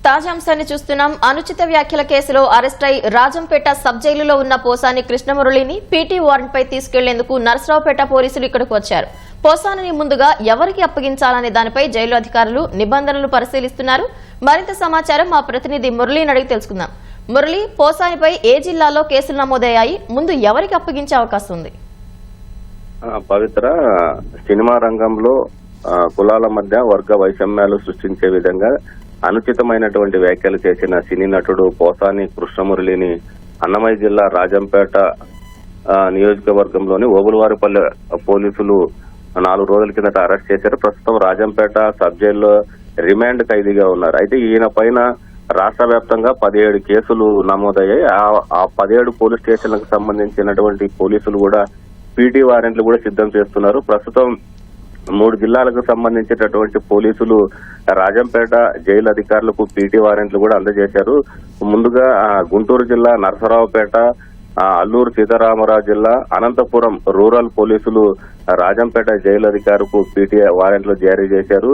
తాజా అంశాన్ని చూస్తున్నాం. అనుచిత వ్యాఖ్యల కేసులో అరెస్ట్ అయి రాజంపేట సబ్ జైలులో ఉన్న పోసాని కృష్ణమురళిని పీటీ వారెంట్ పై తీసుకెళ్లేందుకు నర్సరావుపేట పోలీసులు ఇక్కడికి వచ్చారు. పోసానిని ముందుగా ఎవరికి అప్పగించాలనే దానిపై జైలు అధికారులు నిబంధనలు పరిశీలిస్తున్నారు. మరింత సమాచారం మా ప్రతినిధి మురళిని అడిగి తెలుసుకుందాం. మురళి, పోసానిపై ఏ జిల్లాలో కేసులు నమోదయ్యాయి? ముందు ఎవరికి అప్పగించే అవకాశం ఉంది? పవిత్ర, సినిమా రంగంలో కులాల మధ్య వర్గ వైషమ్యాలు సృష్టించే విధంగా అనుచితమైనటువంటి వ్యాఖ్యలు చేసిన సినీ నటుడు పోసాని కృష్ణమురళిని అన్నమయ్య జిల్లా రాజంపేట నియోజకవర్గంలోని ఓబులవారిపల్లె పోలీసులు 4 రోజుల కిందట అరెస్ట్ చేశారు. ప్రస్తుతం రాజంపేట సబ్ జైల్లో రిమాండ్ ఖైదీగా ఉన్నారు. అయితే ఈయన పైన రాష్ట్ర వ్యాప్తంగా 17 కేసులు నమోదయ్యాయి. ఆ 17 పోలీస్ స్టేషన్లకు సంబంధించినటువంటి పోలీసులు కూడా పీటీ వారెంట్లు కూడా సిద్ధం చేస్తున్నారు. ప్రస్తుతం 3 జిల్లాలకు సంబంధించినటువంటి పోలీసులు రాజంపేట జైలు అధికారులకు పీటీ వారెంట్లు కూడా అందజేశారు. ముందుగా గుంటూరు జిల్లా నరసరావుపేట, అల్లూరు సీతారామరాజు జిల్లా, అనంతపురం రూరల్ పోలీసులు రాజంపేట జైలు అధికారులకు పీటీ వారెంట్లు జారీ చేశారు.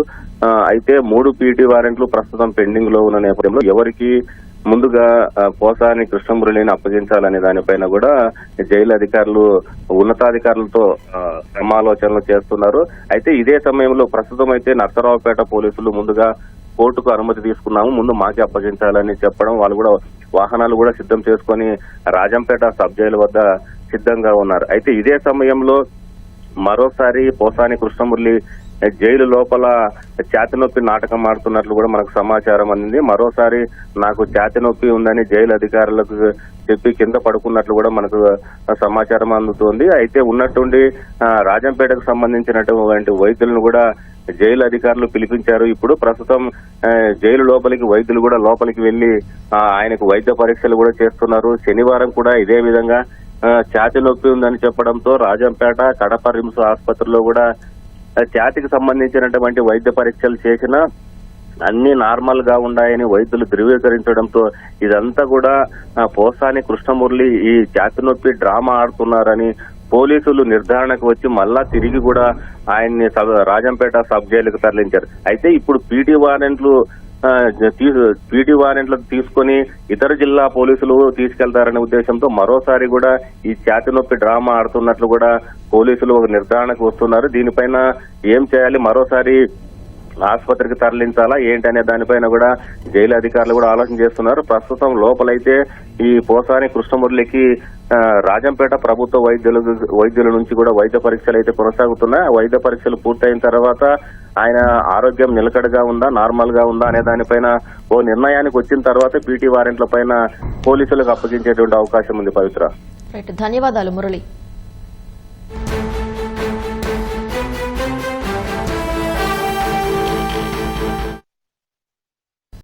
అయితే 3 పీటీ వారెంట్లు ప్రస్తుతం పెండింగ్ లో ఉన్న నేపథ్యంలో ఎవరికి ముందుగా పోసాని కృష్ణమురళిని అప్పగించాలనే దానిపైన కూడా జైలు అధికారులు ఉన్నతాధికారులతో సమాలోచనలు చేస్తున్నారు. అయితే ఇదే సమయంలో ప్రస్తుతం అయితే నర్సరావుపేట పోలీసులు ముందుగా కోర్టుకు అనుమతి తీసుకున్నాము, ముందు మాకే అప్పగించాలని చెప్పడం, వాళ్ళు కూడా వాహనాలు కూడా సిద్ధం చేసుకుని రాజంపేట సబ్ జైలు వద్ద సిద్ధంగా ఉన్నారు. అయితే ఇదే సమయంలో మరోసారి పోసాని కృష్ణమురళి జైలు లోపల ఛాతి నొప్పి నాటకం ఆడుతున్నట్లు కూడా మనకు సమాచారం అందింది. మరోసారి నాకు ఛాతి నొప్పి ఉందని జైలు అధికారులకు చెప్పి కింద పడుకున్నట్లు కూడా మనకు సమాచారం అందుతోంది. అయితే ఉన్నట్టుండి రాజంపేటకు సంబంధించినటువంటి వైద్యులను కూడా జైలు అధికారులు పిలిపించారు. ఇప్పుడు ప్రస్తుతం జైలు లోపలికి వైద్యులు కూడా లోపలికి వెళ్లి ఆయనకు వైద్య పరీక్షలు కూడా చేస్తున్నారు. శనివారం కూడా ఇదే విధంగా ఛాతి నొప్పి ఉందని చెప్పడంతో రాజంపేట కడప రిమ్స్ ఆసుపత్రిలో కూడా ఛాతికి సంబంధించినటువంటి వైద్య పరీక్షలు చేసినా అన్ని నార్మల్ గా ఉన్నాయని వైద్యులు ధృవీకరించడంతో ఇదంతా కూడా పోసాని కృష్ణమురళి ఈ ఛాతి నొప్పి డ్రామా ఆడుతున్నారని పోలీసులు నిర్ధారణకు వచ్చి మళ్ళా తిరిగి కూడా ఆయన్ని రాజంపేట సబ్ జైలుకు తరలించారు. అయితే ఇప్పుడు పీటీ వారెంట్లకు తీసుకుని ఇతర జిల్లా పోలీసులు తీసుకెళ్తారనే ఉద్దేశంతో మరోసారి కూడా ఈ ఛాతి నొప్పి డ్రామా ఆడుతున్నట్లు కూడా పోలీసులు ఒక నిర్ధారణకు వస్తున్నారు. దీనిపైన ఏం చేయాలి, మరోసారి ఆసుపత్రికి తరలించాలా ఏంటనే దానిపైన కూడా జైలు అధికారులు కూడా ఆలోచన చేస్తున్నారు. ప్రస్తుతం లోపలైతే ఈ పోసాని కృష్ణమురళికి రాజంపేట ప్రభుత్వ వైద్యుల నుంచి కూడా వైద్య పరీక్షలు అయితే కొనసాగుతున్నాయి. వైద్య పరీక్షలు పూర్తయిన తర్వాత ఆయన ఆరోగ్యం నిలకడగా ఉందా, నార్మల్ గా ఉందా అనే దానిపైన ఓ నిర్ణయానికి వచ్చిన తర్వాత పీటీ వారెంట్ల పైన పోలీసులకు అప్పగించేటువంటి అవకాశం ఉంది. పవిత్ర, ధన్యవాదాలు మురళి.